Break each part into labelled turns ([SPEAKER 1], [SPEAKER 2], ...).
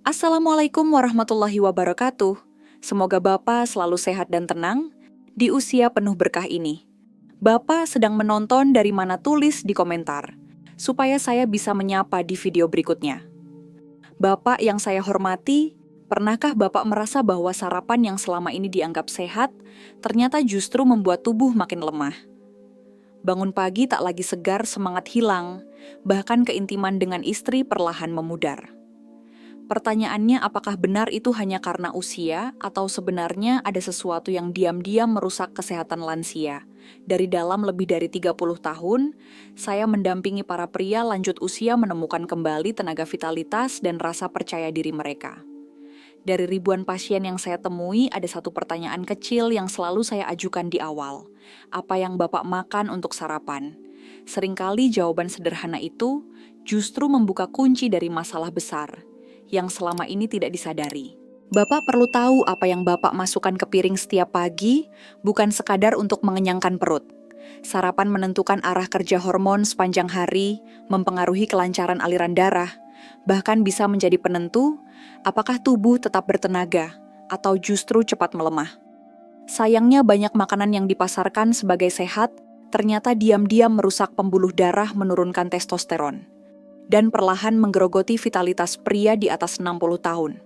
[SPEAKER 1] Assalamualaikum warahmatullahi wabarakatuh. Semoga Bapak selalu sehat dan tenang di usia penuh berkah ini. Bapak sedang menonton dari mana tulis di komentar, supaya saya bisa menyapa di video berikutnya. Bapak yang saya hormati, pernahkah Bapak merasa bahwa sarapan yang selama ini dianggap sehat, ternyata justru membuat tubuh makin lemah? Bangun pagi tak lagi segar, semangat hilang, bahkan keintiman dengan istri perlahan memudar. Pertanyaannya, apakah benar itu hanya karena usia atau sebenarnya ada sesuatu yang diam-diam merusak kesehatan lansia? Dari dalam lebih dari 30 tahun, saya mendampingi para pria lanjut usia menemukan kembali tenaga vitalitas dan rasa percaya diri mereka. Dari ribuan pasien yang saya temui, ada satu pertanyaan kecil yang selalu saya ajukan di awal. Apa yang Bapak makan untuk sarapan? Seringkali jawaban sederhana itu justru membuka kunci dari masalah besar yang selama ini tidak disadari. Bapak perlu tahu apa yang Bapak masukkan ke piring setiap pagi, bukan sekadar untuk mengenyangkan perut. Sarapan menentukan arah kerja hormon sepanjang hari, mempengaruhi kelancaran aliran darah, bahkan bisa menjadi penentu apakah tubuh tetap bertenaga atau justru cepat melemah. Sayangnya banyak makanan yang dipasarkan sebagai sehat, ternyata diam-diam merusak pembuluh darah, menurunkan testosteron dan perlahan menggerogoti vitalitas pria di atas 60 tahun.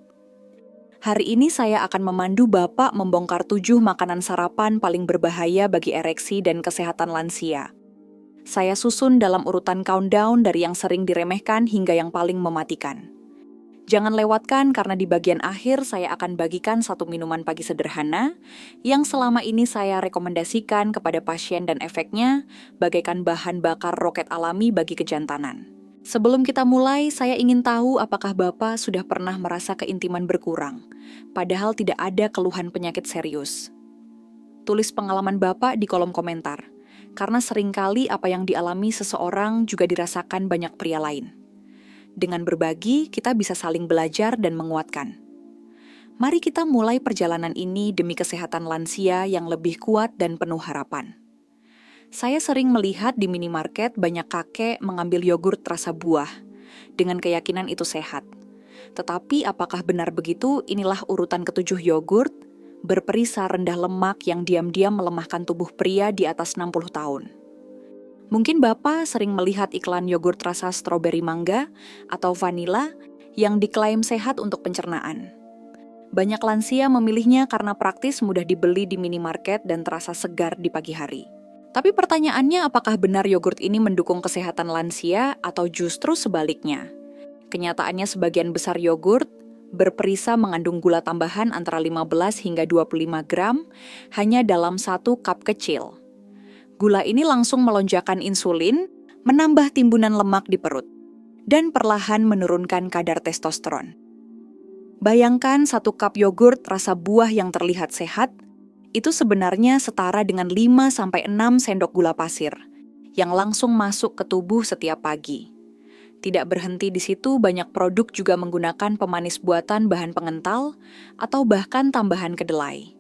[SPEAKER 1] Hari ini saya akan memandu Bapak membongkar 7 makanan sarapan paling berbahaya bagi ereksi dan kesehatan lansia. Saya susun dalam urutan countdown dari yang sering diremehkan hingga yang paling mematikan. Jangan lewatkan karena di bagian akhir saya akan bagikan satu minuman pagi sederhana yang selama ini saya rekomendasikan kepada pasien dan efeknya bagaikan bahan bakar roket alami bagi kejantanan. Sebelum kita mulai, saya ingin tahu apakah Bapak sudah pernah merasa keintiman berkurang, padahal tidak ada keluhan penyakit serius. Tulis pengalaman Bapak di kolom komentar, karena seringkali apa yang dialami seseorang juga dirasakan banyak pria lain. Dengan berbagi, kita bisa saling belajar dan menguatkan. Mari kita mulai perjalanan ini demi kesehatan lansia yang lebih kuat dan penuh harapan. Saya sering melihat di minimarket banyak kakek mengambil yogurt rasa buah, dengan keyakinan itu sehat. Tetapi apakah benar begitu? Inilah urutan ke-7 yogurt, berperisa rendah lemak yang diam-diam melemahkan tubuh pria di atas 60 tahun. Mungkin Bapak sering melihat iklan yogurt rasa stroberi mangga atau vanila yang diklaim sehat untuk pencernaan. Banyak lansia memilihnya karena praktis, mudah dibeli di minimarket dan terasa segar di pagi hari. Tapi pertanyaannya, apakah benar yogurt ini mendukung kesehatan lansia atau justru sebaliknya? Kenyataannya sebagian besar yogurt berperisa mengandung gula tambahan antara 15 hingga 25 gram hanya dalam 1 cup kecil. Gula ini langsung melonjakkan insulin, menambah timbunan lemak di perut, dan perlahan menurunkan kadar testosteron. Bayangkan 1 cup yogurt rasa buah yang terlihat sehat, itu sebenarnya setara dengan 5-6 sendok gula pasir yang langsung masuk ke tubuh setiap pagi. Tidak berhenti di situ, banyak produk juga menggunakan pemanis buatan bahan pengental atau bahkan tambahan kedelai.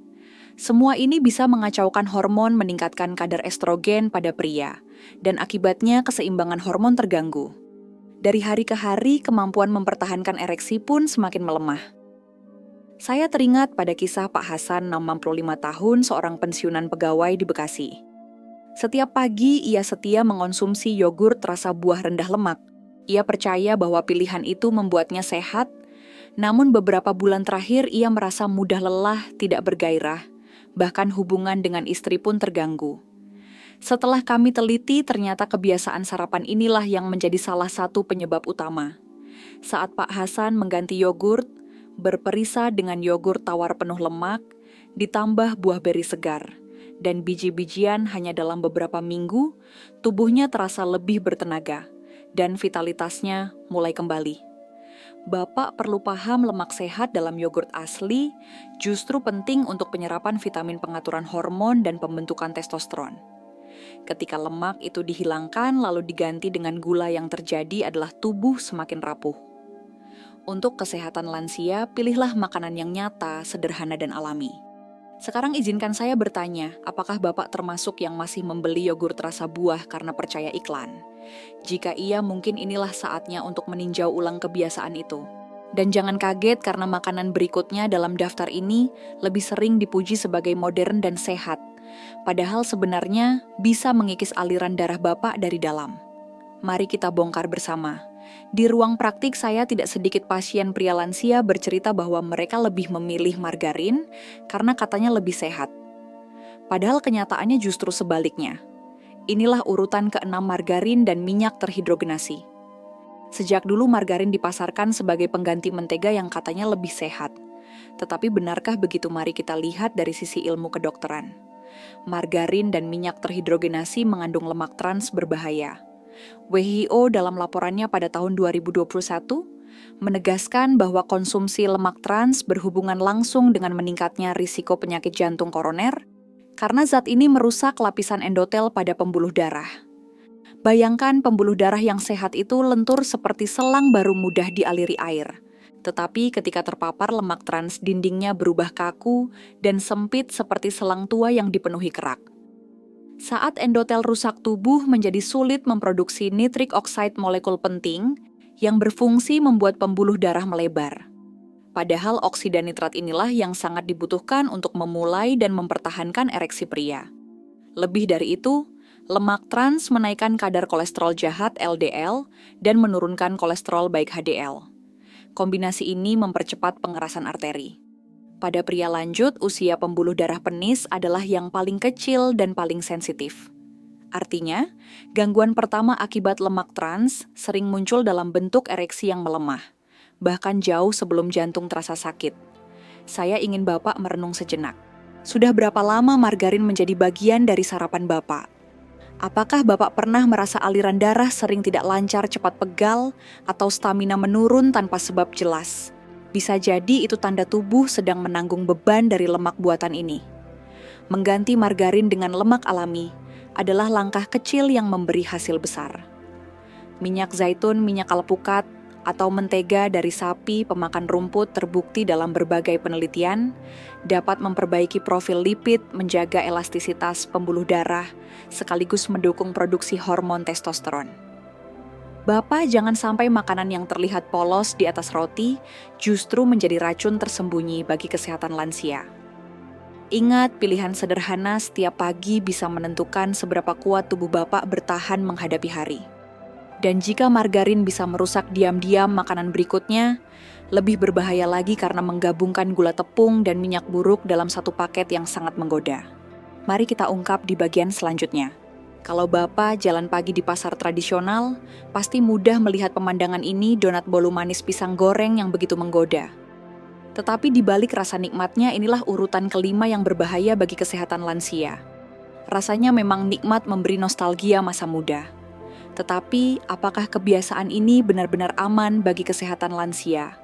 [SPEAKER 1] Semua ini bisa mengacaukan hormon, meningkatkan kadar estrogen pada pria, dan akibatnya keseimbangan hormon terganggu. Dari hari ke hari, kemampuan mempertahankan ereksi pun semakin melemah. Saya teringat pada kisah Pak Hasan, 65 tahun, seorang pensiunan pegawai di Bekasi. Setiap pagi ia setia mengonsumsi yogurt rasa buah rendah lemak. Ia percaya bahwa pilihan itu membuatnya sehat, namun beberapa bulan terakhir ia merasa mudah lelah, tidak bergairah, bahkan hubungan dengan istri pun terganggu. Setelah kami teliti, ternyata kebiasaan sarapan inilah yang menjadi salah satu penyebab utama. Saat Pak Hasan mengganti yogurt, berperisa dengan yogurt tawar penuh lemak, ditambah buah beri segar, dan biji-bijian, hanya dalam beberapa minggu, tubuhnya terasa lebih bertenaga, dan vitalitasnya mulai kembali. Bapak perlu paham, lemak sehat dalam yogurt asli justru penting untuk penyerapan vitamin, pengaturan hormon, dan pembentukan testosteron. Ketika lemak itu dihilangkan lalu diganti dengan gula, yang terjadi adalah tubuh semakin rapuh. Untuk kesehatan lansia, pilihlah makanan yang nyata, sederhana, dan alami. Sekarang izinkan saya bertanya, apakah Bapak termasuk yang masih membeli yogurt rasa buah karena percaya iklan? Jika iya, mungkin inilah saatnya untuk meninjau ulang kebiasaan itu. Dan jangan kaget karena makanan berikutnya dalam daftar ini lebih sering dipuji sebagai modern dan sehat, padahal sebenarnya bisa mengikis aliran darah Bapak dari dalam. Mari kita bongkar bersama. Di ruang praktik saya tidak sedikit pasien pria lansia bercerita bahwa mereka lebih memilih margarin karena katanya lebih sehat. Padahal kenyataannya justru sebaliknya. Inilah urutan ke-6 margarin dan minyak terhidrogenasi. Sejak dulu margarin dipasarkan sebagai pengganti mentega yang katanya lebih sehat. Tetapi benarkah begitu? Mari kita lihat dari sisi ilmu kedokteran. Margarin dan minyak terhidrogenasi mengandung lemak trans berbahaya. WHO dalam laporannya pada tahun 2021 menegaskan bahwa konsumsi lemak trans berhubungan langsung dengan meningkatnya risiko penyakit jantung koroner karena zat ini merusak lapisan endotel pada pembuluh darah. Bayangkan pembuluh darah yang sehat itu lentur seperti selang baru mudah dialiri air. Tetapi ketika terpapar lemak trans, dindingnya berubah kaku dan sempit seperti selang tua yang dipenuhi kerak. Saat endotel rusak, tubuh menjadi sulit memproduksi nitric oxide, molekul penting yang berfungsi membuat pembuluh darah melebar. Padahal oksida nitrat inilah yang sangat dibutuhkan untuk memulai dan mempertahankan ereksi pria. Lebih dari itu, lemak trans menaikkan kadar kolesterol jahat LDL dan menurunkan kolesterol baik HDL. Kombinasi ini mempercepat pengerasan arteri. Pada pria lanjut, usia pembuluh darah penis adalah yang paling kecil dan paling sensitif. Artinya, gangguan pertama akibat lemak trans sering muncul dalam bentuk ereksi yang melemah, bahkan jauh sebelum jantung terasa sakit. Saya ingin Bapak merenung sejenak. Sudah berapa lama margarin menjadi bagian dari sarapan Bapak? Apakah Bapak pernah merasa aliran darah sering tidak lancar, cepat pegal, atau stamina menurun tanpa sebab jelas? Bisa jadi itu tanda tubuh sedang menanggung beban dari lemak buatan ini. Mengganti margarin dengan lemak alami adalah langkah kecil yang memberi hasil besar. Minyak zaitun, minyak alpukat, atau mentega dari sapi pemakan rumput terbukti dalam berbagai penelitian dapat memperbaiki profil lipid, menjaga elastisitas pembuluh darah, sekaligus mendukung produksi hormon testosteron. Bapak jangan sampai makanan yang terlihat polos di atas roti justru menjadi racun tersembunyi bagi kesehatan lansia. Ingat, pilihan sederhana setiap pagi bisa menentukan seberapa kuat tubuh Bapak bertahan menghadapi hari. Dan jika margarin bisa merusak diam-diam makanan berikutnya, lebih berbahaya lagi karena menggabungkan gula tepung dan minyak buruk dalam satu paket yang sangat menggoda. Mari kita ungkap di bagian selanjutnya. Kalau Bapak jalan pagi di pasar tradisional, pasti mudah melihat pemandangan ini, donat bolu manis pisang goreng yang begitu menggoda. Tetapi di balik rasa nikmatnya, inilah urutan kelima yang berbahaya bagi kesehatan lansia. Rasanya memang nikmat, memberi nostalgia masa muda. Tetapi, apakah kebiasaan ini benar-benar aman bagi kesehatan lansia?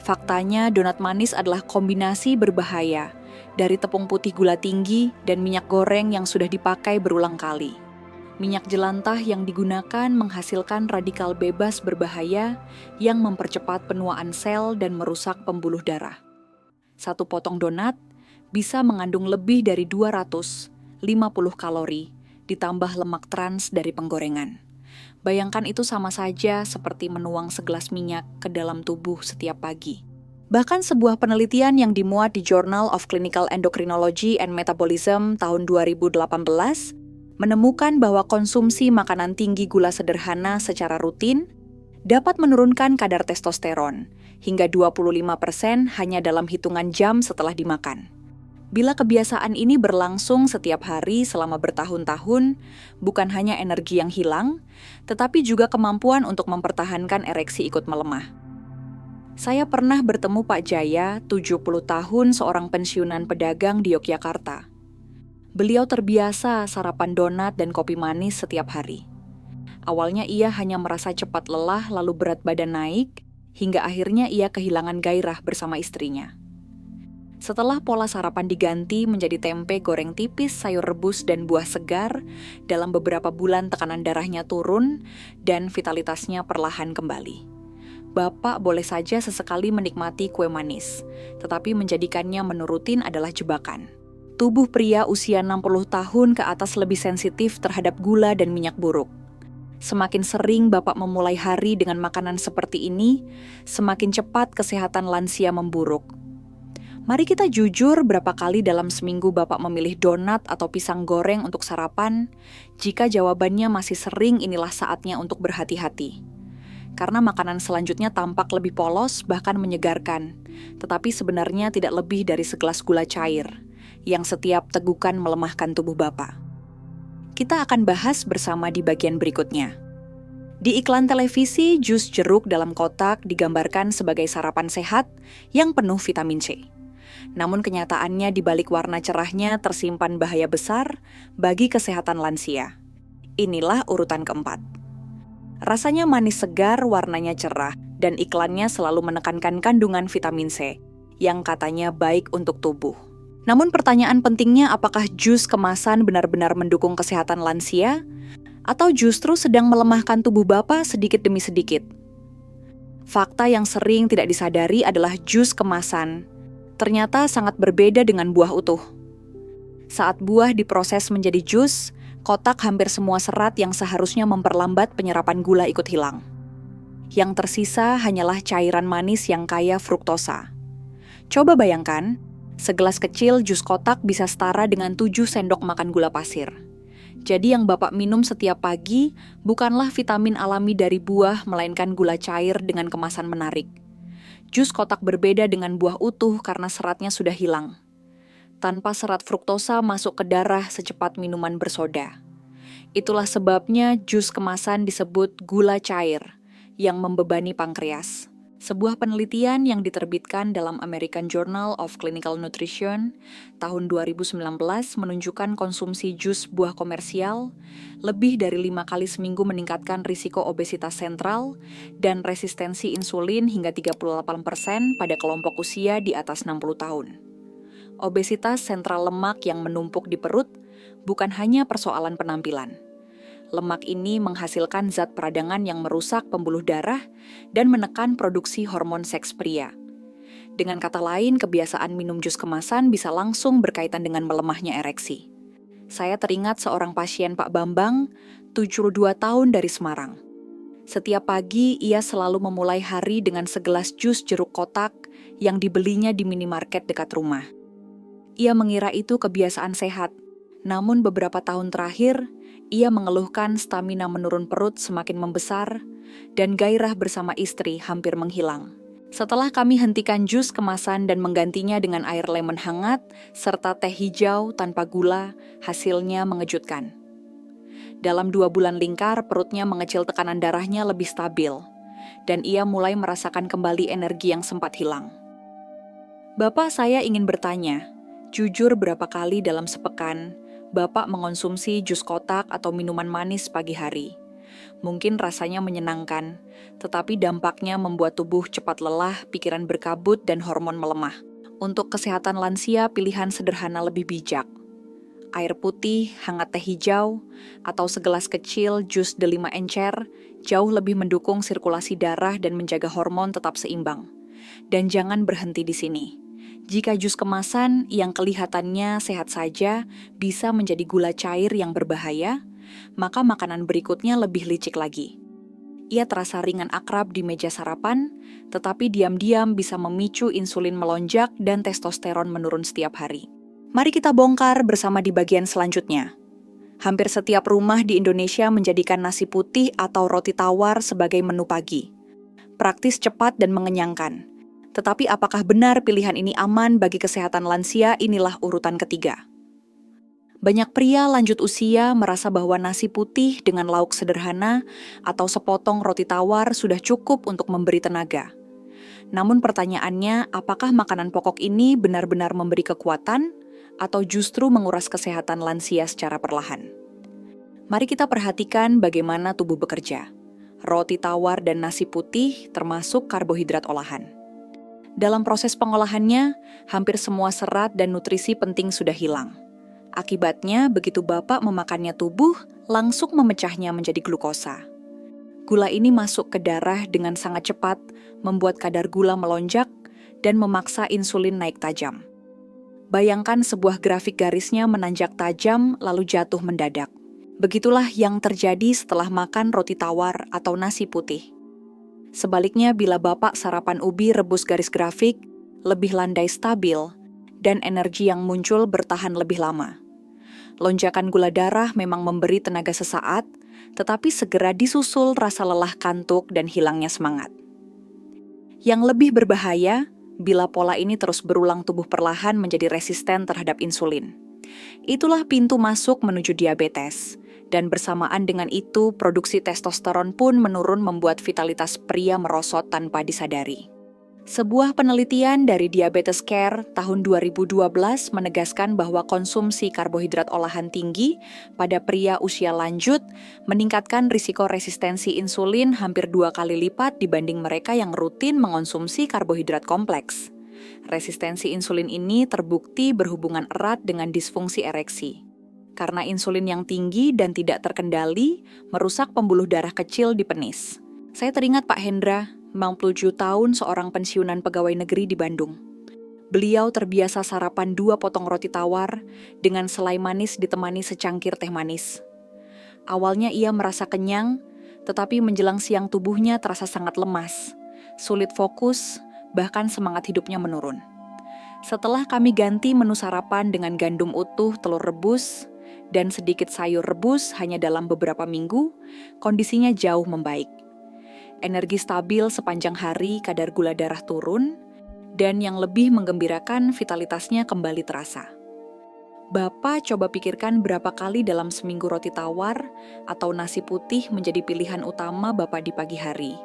[SPEAKER 1] Faktanya, donat manis adalah kombinasi berbahaya dari tepung putih gula tinggi dan minyak goreng yang sudah dipakai berulang kali. Minyak jelantah yang digunakan menghasilkan radikal bebas berbahaya yang mempercepat penuaan sel dan merusak pembuluh darah. Satu potong donat bisa mengandung lebih dari 250 kalori, ditambah lemak trans dari penggorengan. Bayangkan itu sama saja seperti menuang segelas minyak ke dalam tubuh setiap pagi. Bahkan sebuah penelitian yang dimuat di Journal of Clinical Endocrinology and Metabolism tahun 2018 menemukan bahwa konsumsi makanan tinggi gula sederhana secara rutin dapat menurunkan kadar testosteron hingga 25% hanya dalam hitungan jam setelah dimakan. Bila kebiasaan ini berlangsung setiap hari selama bertahun-tahun, bukan hanya energi yang hilang, tetapi juga kemampuan untuk mempertahankan ereksi ikut melemah. Saya pernah bertemu Pak Jaya, 70 tahun, seorang pensiunan pedagang di Yogyakarta. Beliau terbiasa sarapan donat dan kopi manis setiap hari. Awalnya ia hanya merasa cepat lelah lalu berat badan naik, hingga akhirnya ia kehilangan gairah bersama istrinya. Setelah pola sarapan diganti menjadi tempe goreng tipis, sayur rebus, dan buah segar, dalam beberapa bulan tekanan darahnya turun dan vitalitasnya perlahan kembali. Bapak boleh saja sesekali menikmati kue manis, tetapi menjadikannya menu rutin adalah jebakan. Tubuh pria usia 60 tahun ke atas lebih sensitif terhadap gula dan minyak buruk. Semakin sering Bapak memulai hari dengan makanan seperti ini, semakin cepat kesehatan lansia memburuk. Mari kita jujur, berapa kali dalam seminggu Bapak memilih donat atau pisang goreng untuk sarapan? Jika jawabannya masih sering, inilah saatnya untuk berhati-hati. Karena makanan selanjutnya tampak lebih polos, bahkan menyegarkan. Tetapi sebenarnya tidak lebih dari segelas gula cair, yang setiap tegukan melemahkan tubuh Bapak. Kita akan bahas bersama di bagian berikutnya. Di iklan televisi, jus jeruk dalam kotak digambarkan sebagai sarapan sehat yang penuh vitamin C. Namun kenyataannya di balik warna cerahnya tersimpan bahaya besar bagi kesehatan lansia. Inilah urutan keempat. Rasanya manis segar, warnanya cerah, dan iklannya selalu menekankan kandungan vitamin C, yang katanya baik untuk tubuh. Namun pertanyaan pentingnya, apakah jus kemasan benar-benar mendukung kesehatan lansia? Atau justru sedang melemahkan tubuh Bapak sedikit demi sedikit? Fakta yang sering tidak disadari adalah jus kemasan ternyata sangat berbeda dengan buah utuh. Saat buah diproses menjadi jus, kotak hampir semua serat yang seharusnya memperlambat penyerapan gula ikut hilang. Yang tersisa hanyalah cairan manis yang kaya fruktosa. Coba bayangkan, segelas kecil jus kotak bisa setara dengan 7 sendok makan gula pasir. Jadi yang Bapak minum setiap pagi bukanlah vitamin alami dari buah, melainkan gula cair dengan kemasan menarik. Jus kotak berbeda dengan buah utuh karena seratnya sudah hilang. Tanpa serat fruktosa masuk ke darah secepat minuman bersoda. Itulah sebabnya jus kemasan disebut gula cair yang membebani pankreas. Sebuah penelitian yang diterbitkan dalam American Journal of Clinical Nutrition tahun 2019 menunjukkan konsumsi jus buah komersial lebih dari 5 kali seminggu meningkatkan risiko obesitas sentral dan resistensi insulin hingga 38% pada kelompok usia di atas 60 tahun. Obesitas sentral lemak yang menumpuk di perut bukan hanya persoalan penampilan. Lemak ini menghasilkan zat peradangan yang merusak pembuluh darah dan menekan produksi hormon seks pria. Dengan kata lain, kebiasaan minum jus kemasan bisa langsung berkaitan dengan melemahnya ereksi. Saya teringat seorang pasien Pak Bambang, 72 tahun dari Semarang. Setiap pagi, ia selalu memulai hari dengan segelas jus jeruk kotak yang dibelinya di minimarket dekat rumah. Ia mengira itu kebiasaan sehat, namun beberapa tahun terakhir, ia mengeluhkan stamina menurun perut semakin membesar dan gairah bersama istri hampir menghilang. Setelah kami hentikan jus kemasan dan menggantinya dengan air lemon hangat serta teh hijau tanpa gula, hasilnya mengejutkan. Dalam 2 bulan lingkar, perutnya mengecil, tekanan darahnya lebih stabil, dan ia mulai merasakan kembali energi yang sempat hilang. Bapak, saya ingin bertanya, jujur berapa kali dalam sepekan Bapak mengonsumsi jus kotak atau minuman manis pagi hari? Mungkin rasanya menyenangkan, tetapi dampaknya membuat tubuh cepat lelah, pikiran berkabut, dan hormon melemah. Untuk kesehatan lansia, pilihan sederhana lebih bijak. Air putih, hangat teh hijau, atau segelas kecil jus delima encer jauh lebih mendukung sirkulasi darah dan menjaga hormon tetap seimbang. Dan jangan berhenti di sini. Jika jus kemasan yang kelihatannya sehat saja bisa menjadi gula cair yang berbahaya, maka makanan berikutnya lebih licik lagi. Ia terasa ringan akrab di meja sarapan, tetapi diam-diam bisa memicu insulin melonjak dan testosteron menurun setiap hari. Mari kita bongkar bersama di bagian selanjutnya. Hampir setiap rumah di Indonesia menjadikan nasi putih atau roti tawar sebagai menu pagi. Praktis, cepat, dan mengenyangkan. Tetapi apakah benar pilihan ini aman bagi kesehatan lansia? Inilah urutan ketiga. Banyak pria lanjut usia merasa bahwa nasi putih dengan lauk sederhana atau sepotong roti tawar sudah cukup untuk memberi tenaga. Namun pertanyaannya, apakah makanan pokok ini benar-benar memberi kekuatan atau justru menguras kesehatan lansia secara perlahan? Mari kita perhatikan bagaimana tubuh bekerja. Roti tawar dan nasi putih termasuk karbohidrat olahan. Dalam proses pengolahannya, hampir semua serat dan nutrisi penting sudah hilang. Akibatnya, begitu Bapak memakannya, tubuh langsung memecahnya menjadi glukosa. Gula ini masuk ke darah dengan sangat cepat, membuat kadar gula melonjak dan memaksa insulin naik tajam. Bayangkan sebuah grafik garisnya menanjak tajam lalu jatuh mendadak. Begitulah yang terjadi setelah makan roti tawar atau nasi putih. Sebaliknya, bila Bapak sarapan ubi rebus garis grafik, lebih landai stabil, dan energi yang muncul bertahan lebih lama. Lonjakan gula darah memang memberi tenaga sesaat, tetapi segera disusul rasa lelah kantuk dan hilangnya semangat. Yang lebih berbahaya, bila pola ini terus berulang tubuh perlahan menjadi resisten terhadap insulin. Itulah pintu masuk menuju diabetes, dan bersamaan dengan itu produksi testosteron pun menurun membuat vitalitas pria merosot tanpa disadari. Sebuah penelitian dari Diabetes Care tahun 2012 menegaskan bahwa konsumsi karbohidrat olahan tinggi pada pria usia lanjut meningkatkan risiko resistensi insulin hampir 2 kali lipat dibanding mereka yang rutin mengonsumsi karbohidrat kompleks. Resistensi insulin ini terbukti berhubungan erat dengan disfungsi ereksi. Karena insulin yang tinggi dan tidak terkendali merusak pembuluh darah kecil di penis. Saya teringat Pak Hendra, 97 tahun, seorang pensiunan pegawai negeri di Bandung. Beliau terbiasa sarapan 2 potong roti tawar dengan selai manis ditemani secangkir teh manis. Awalnya ia merasa kenyang, tetapi menjelang siang tubuhnya terasa sangat lemas, sulit fokus, bahkan semangat hidupnya menurun. Setelah kami ganti menu sarapan dengan gandum utuh, telur rebus, dan sedikit sayur rebus hanya dalam beberapa minggu, kondisinya jauh membaik. Energi stabil sepanjang hari, kadar gula darah turun, dan yang lebih menggembirakan, vitalitasnya kembali terasa. Bapak coba pikirkan berapa kali dalam seminggu roti tawar atau nasi putih menjadi pilihan utama Bapak di pagi hari.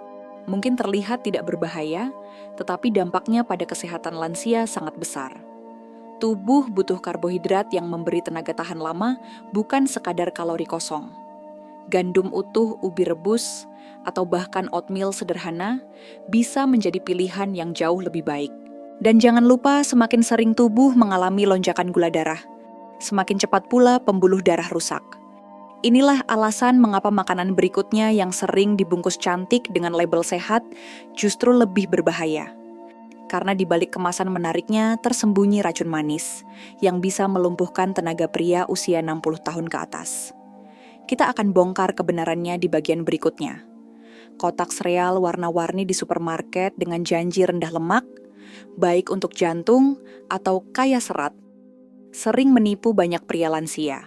[SPEAKER 1] Mungkin terlihat tidak berbahaya, tetapi dampaknya pada kesehatan lansia sangat besar. Tubuh butuh karbohidrat yang memberi tenaga tahan lama, bukan sekadar kalori kosong. Gandum utuh, ubi rebus, atau bahkan oatmeal sederhana bisa menjadi pilihan yang jauh lebih baik. Dan jangan lupa, semakin sering tubuh mengalami lonjakan gula darah, semakin cepat pula pembuluh darah rusak. Inilah alasan mengapa makanan berikutnya yang sering dibungkus cantik dengan label sehat justru lebih berbahaya. Karena di balik kemasan menariknya tersembunyi racun manis yang bisa melumpuhkan tenaga pria usia 60 tahun ke atas. Kita akan bongkar kebenarannya di bagian berikutnya. Kotak sereal warna-warni di supermarket dengan janji rendah lemak, baik untuk jantung atau kaya serat, sering menipu banyak pria lansia.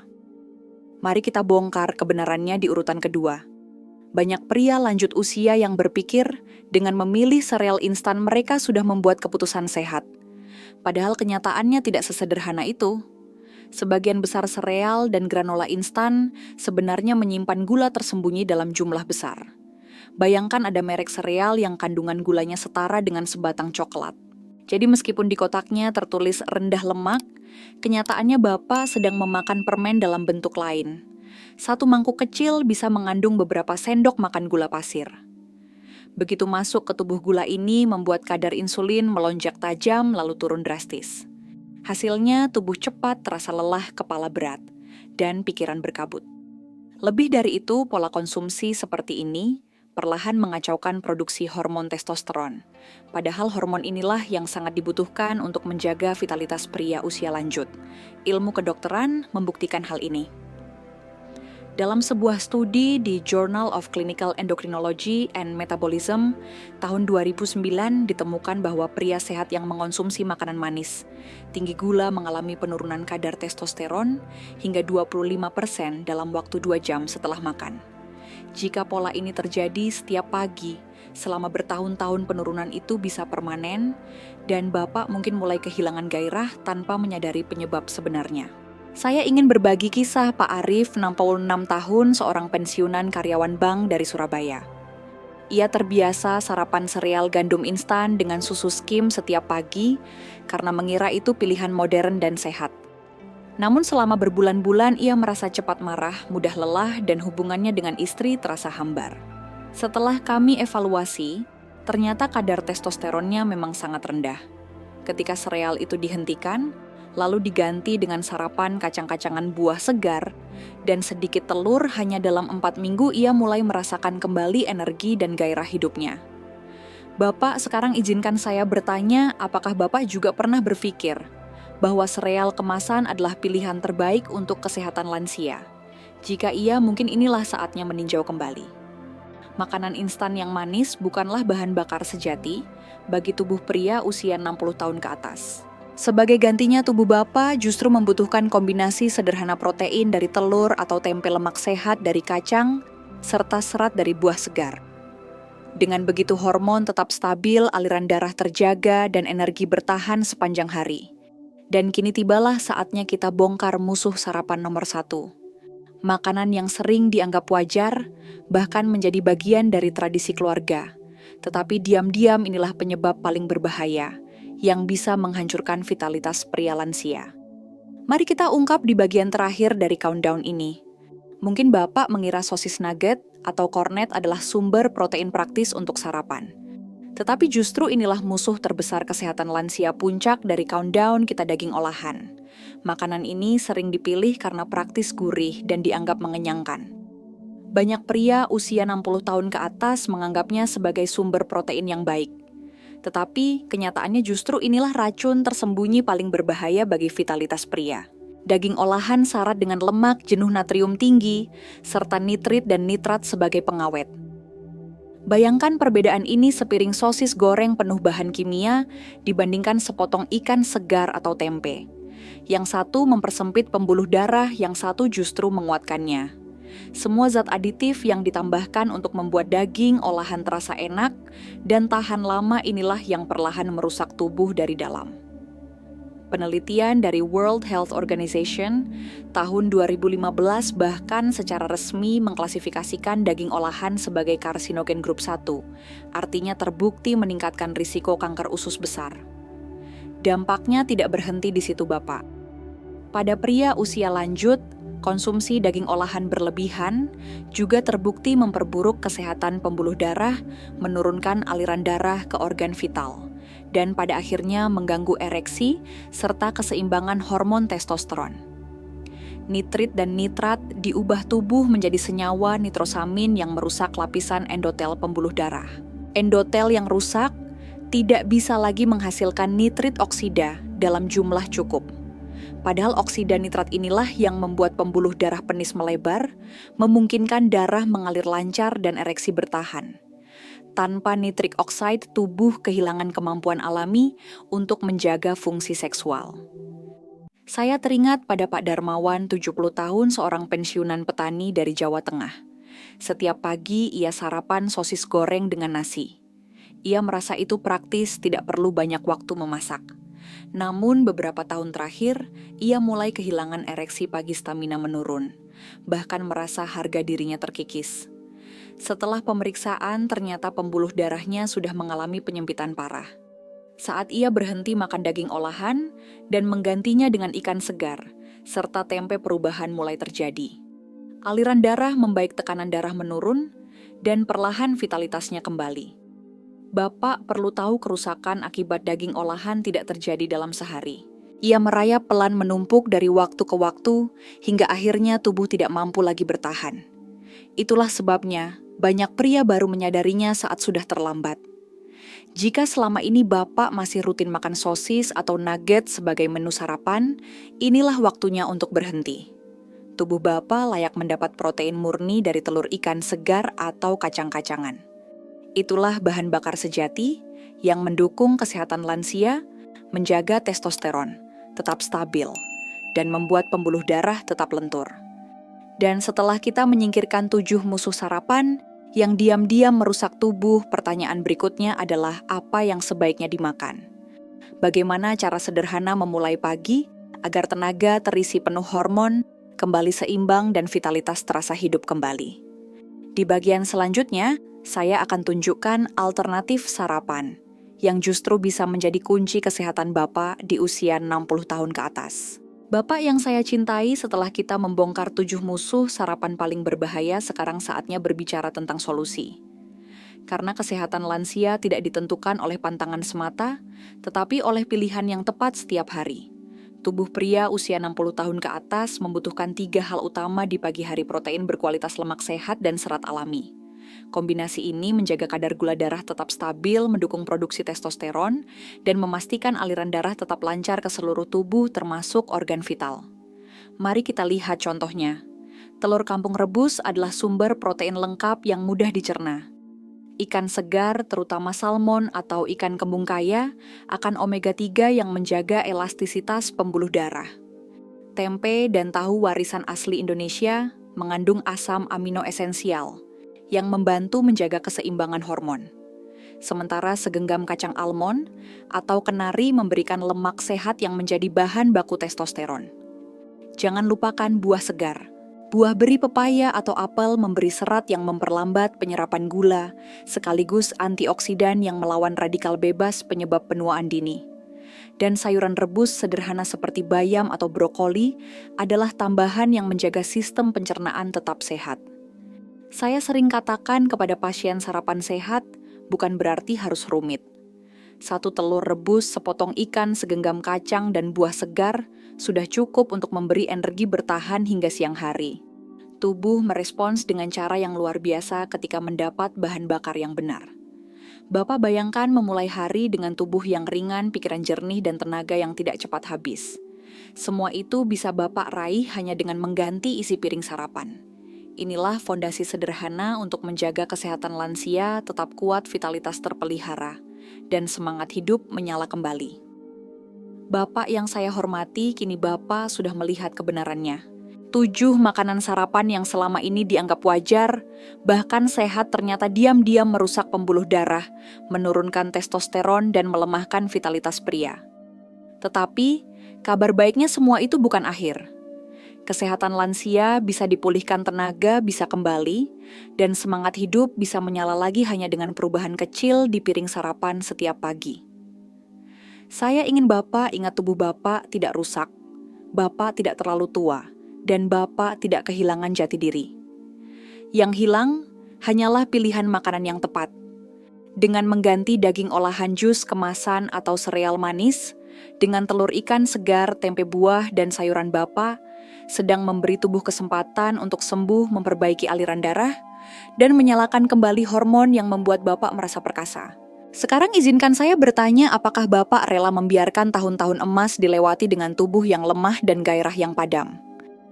[SPEAKER 1] Mari kita bongkar kebenarannya di urutan kedua. Banyak pria lanjut usia yang berpikir dengan memilih sereal instan mereka sudah membuat keputusan sehat. Padahal kenyataannya tidak sesederhana itu. Sebagian besar sereal dan granola instan sebenarnya menyimpan gula tersembunyi dalam jumlah besar. Bayangkan ada merek sereal yang kandungan gulanya setara dengan sebatang coklat. Jadi meskipun di kotaknya tertulis rendah lemak, kenyataannya Bapak sedang memakan permen dalam bentuk lain. 1 mangkuk kecil bisa mengandung beberapa sendok makan gula pasir. Begitu masuk ke tubuh, gula ini membuat kadar insulin melonjak tajam lalu turun drastis. Hasilnya tubuh cepat terasa lelah, kepala berat, dan pikiran berkabut. Lebih dari itu, pola konsumsi seperti ini perlahan mengacaukan produksi hormon testosteron. Padahal hormon inilah yang sangat dibutuhkan untuk menjaga vitalitas pria usia lanjut. Ilmu kedokteran membuktikan hal ini. Dalam sebuah studi di Journal of Clinical Endocrinology and Metabolism tahun 2009 ditemukan bahwa pria sehat yang mengonsumsi makanan manis, tinggi gula mengalami penurunan kadar testosteron hingga 25% dalam waktu 2 jam setelah makan. Jika pola ini terjadi setiap pagi, selama bertahun-tahun penurunan itu bisa permanen dan Bapak mungkin mulai kehilangan gairah tanpa menyadari penyebab sebenarnya. Saya ingin berbagi kisah Pak Arif, 66 tahun, seorang pensiunan karyawan bank dari Surabaya. Ia terbiasa sarapan sereal gandum instan dengan susu skim setiap pagi karena mengira itu pilihan modern dan sehat. Namun selama berbulan-bulan ia merasa cepat marah, mudah lelah, dan hubungannya dengan istri terasa hambar. Setelah kami evaluasi, ternyata kadar testosteronnya memang sangat rendah. Ketika sereal itu dihentikan, lalu diganti dengan sarapan kacang-kacangan buah segar dan sedikit telur, hanya dalam 4 minggu ia mulai merasakan kembali energi dan gairah hidupnya. Bapak, sekarang izinkan saya bertanya, apakah Bapak juga pernah berpikir bahwa sereal kemasan adalah pilihan terbaik untuk kesehatan lansia? Jika iya, mungkin inilah saatnya meninjau kembali. Makanan instan yang manis bukanlah bahan bakar sejati bagi tubuh pria usia 60 tahun ke atas. Sebagai gantinya, tubuh Bapak justru membutuhkan kombinasi sederhana protein dari telur atau tempe lemak sehat dari kacang, serta serat dari buah segar. Dengan begitu hormon tetap stabil, aliran darah terjaga, dan energi bertahan sepanjang hari. Dan kini tibalah saatnya kita bongkar musuh sarapan nomor 1. Makanan yang sering dianggap wajar, bahkan menjadi bagian dari tradisi keluarga. Tetapi diam-diam inilah penyebab paling berbahaya, yang bisa menghancurkan vitalitas pria lansia. Mari kita ungkap di bagian terakhir dari countdown ini. Mungkin Bapak mengira sosis nugget atau kornet adalah sumber protein praktis untuk sarapan. Tetapi justru inilah musuh terbesar kesehatan lansia puncak dari countdown kita daging olahan. Makanan ini sering dipilih karena praktis, gurih, dan dianggap mengenyangkan. Banyak pria usia 60 tahun ke atas menganggapnya sebagai sumber protein yang baik. Tetapi kenyataannya justru inilah racun tersembunyi paling berbahaya bagi vitalitas pria. Daging olahan syarat dengan lemak jenuh natrium tinggi, serta nitrit dan nitrat sebagai pengawet. Bayangkan perbedaan ini sepiring sosis goreng penuh bahan kimia dibandingkan sepotong ikan segar atau tempe. Yang satu mempersempit pembuluh darah, yang satu justru menguatkannya. Semua zat aditif yang ditambahkan untuk membuat daging olahan terasa enak dan tahan lama inilah yang perlahan merusak tubuh dari dalam. Penelitian dari World Health Organization tahun 2015 bahkan secara resmi mengklasifikasikan daging olahan sebagai karsinogen grup 1, artinya terbukti meningkatkan risiko kanker usus besar. Dampaknya tidak berhenti di situ, Bapak. Pada pria usia lanjut, konsumsi daging olahan berlebihan juga terbukti memperburuk kesehatan pembuluh darah, menurunkan aliran darah ke organ vital, dan pada akhirnya mengganggu ereksi serta keseimbangan hormon testosteron. Nitrit dan nitrat diubah tubuh menjadi senyawa nitrosamin yang merusak lapisan endotel pembuluh darah. Endotel yang rusak tidak bisa lagi menghasilkan nitrit oksida dalam jumlah cukup. Padahal oksida nitrat inilah yang membuat pembuluh darah penis melebar, memungkinkan darah mengalir lancar dan ereksi bertahan. Tanpa nitric oxide, tubuh kehilangan kemampuan alami untuk menjaga fungsi seksual. Saya teringat pada Pak Darmawan, 70 tahun, seorang pensiunan petani dari Jawa Tengah. Setiap pagi ia sarapan sosis goreng dengan nasi. Ia merasa itu praktis, tidak perlu banyak waktu memasak. Namun beberapa tahun terakhir, ia mulai kehilangan ereksi pagi, stamina menurun, bahkan merasa harga dirinya terkikis. Setelah pemeriksaan, ternyata pembuluh darahnya sudah mengalami penyempitan parah. Saat ia berhenti makan daging olahan dan menggantinya dengan ikan segar, serta tempe, perubahan mulai terjadi. Aliran darah membaik, tekanan darah menurun, dan perlahan vitalitasnya kembali. Bapak perlu tahu kerusakan akibat daging olahan tidak terjadi dalam sehari. Ia merayap pelan menumpuk dari waktu ke waktu, hingga akhirnya tubuh tidak mampu lagi bertahan. Itulah sebabnya banyak pria baru menyadarinya saat sudah terlambat. Jika selama ini Bapak masih rutin makan sosis atau nugget sebagai menu sarapan, inilah waktunya untuk berhenti. Tubuh Bapak layak mendapat protein murni dari telur ikan segar atau kacang-kacangan. Itulah bahan bakar sejati yang mendukung kesehatan lansia, menjaga testosteron tetap stabil, dan membuat pembuluh darah tetap lentur. Dan setelah kita menyingkirkan 7 musuh sarapan yang diam-diam merusak tubuh, pertanyaan berikutnya adalah apa yang sebaiknya dimakan. Bagaimana cara sederhana memulai pagi agar tenaga terisi penuh hormon, kembali seimbang, dan vitalitas terasa hidup kembali. Di bagian selanjutnya, saya akan tunjukkan alternatif sarapan yang justru bisa menjadi kunci kesehatan Bapak di usia 60 tahun ke atas. Bapak yang saya cintai, setelah kita membongkar 7 musuh sarapan paling berbahaya, sekarang saatnya berbicara tentang solusi. Karena kesehatan lansia tidak ditentukan oleh pantangan semata, tetapi oleh pilihan yang tepat setiap hari. Tubuh pria usia 60 tahun ke atas membutuhkan 3 hal utama di pagi hari: protein berkualitas, lemak sehat, dan serat alami. Kombinasi ini menjaga kadar gula darah tetap stabil, mendukung produksi testosteron, dan memastikan aliran darah tetap lancar ke seluruh tubuh termasuk organ vital. Mari kita lihat contohnya. Telur kampung rebus adalah sumber protein lengkap yang mudah dicerna. Ikan segar, terutama salmon atau ikan kembung kaya, akan omega 3 yang menjaga elastisitas pembuluh darah. Tempe dan tahu warisan asli Indonesia mengandung asam amino esensial yang membantu menjaga keseimbangan hormon. Sementara segenggam kacang almond atau kenari memberikan lemak sehat yang menjadi bahan baku testosteron. Jangan lupakan buah segar. Buah beri pepaya atau apel memberi serat yang memperlambat penyerapan gula, sekaligus antioksidan yang melawan radikal bebas penyebab penuaan dini. Dan sayuran rebus sederhana seperti bayam atau brokoli adalah tambahan yang menjaga sistem pencernaan tetap sehat. Saya sering katakan kepada pasien sarapan sehat, bukan berarti harus rumit. 1 telur rebus, sepotong ikan, segenggam kacang, dan buah segar sudah cukup untuk memberi energi bertahan hingga siang hari. Tubuh merespons dengan cara yang luar biasa ketika mendapat bahan bakar yang benar. Bapak bayangkan memulai hari dengan tubuh yang ringan, pikiran jernih, dan tenaga yang tidak cepat habis. Semua itu bisa Bapak raih hanya dengan mengganti isi piring sarapan. Inilah fondasi sederhana untuk menjaga kesehatan lansia tetap kuat, vitalitas terpelihara, dan semangat hidup menyala kembali. Bapak yang saya hormati, kini Bapak sudah melihat kebenarannya. 7 makanan sarapan yang selama ini dianggap wajar, bahkan sehat ternyata diam-diam merusak pembuluh darah, menurunkan testosteron dan melemahkan vitalitas pria. Tetapi, kabar baiknya semua itu bukan akhir. Kesehatan lansia bisa dipulihkan, tenaga bisa kembali, dan semangat hidup bisa menyala lagi hanya dengan perubahan kecil di piring sarapan setiap pagi. Saya ingin Bapak ingat tubuh Bapak tidak rusak, Bapak tidak terlalu tua, dan Bapak tidak kehilangan jati diri. Yang hilang hanyalah pilihan makanan yang tepat. Dengan mengganti daging olahan jus, kemasan, atau sereal manis, dengan telur ikan segar, tempe buah, dan sayuran Bapak, sedang memberi tubuh kesempatan untuk sembuh, memperbaiki aliran darah, dan menyalakan kembali hormon yang membuat Bapak merasa perkasa. Sekarang izinkan saya bertanya, apakah Bapak rela membiarkan tahun-tahun emas dilewati dengan tubuh yang lemah dan gairah yang padam?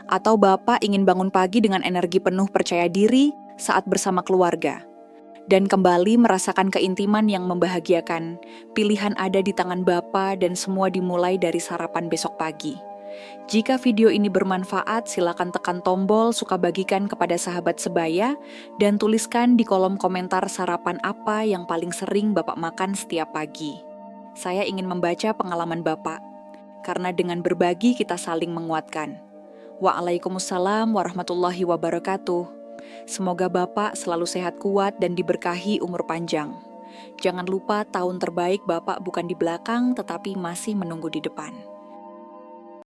[SPEAKER 1] Atau Bapak ingin bangun pagi dengan energi penuh percaya diri saat bersama keluarga, dan kembali merasakan keintiman yang membahagiakan? Pilihan ada di tangan Bapak dan semua dimulai dari sarapan besok pagi. Jika video ini bermanfaat, silakan tekan tombol suka bagikan kepada sahabat sebaya dan tuliskan di kolom komentar sarapan apa yang paling sering Bapak makan setiap pagi. Saya ingin membaca pengalaman Bapak, karena dengan berbagi kita saling menguatkan. Waalaikumsalam warahmatullahi wabarakatuh. Semoga Bapak selalu sehat kuat dan diberkahi umur panjang. Jangan lupa tahun terbaik Bapak bukan di belakang tetapi masih menunggu di depan.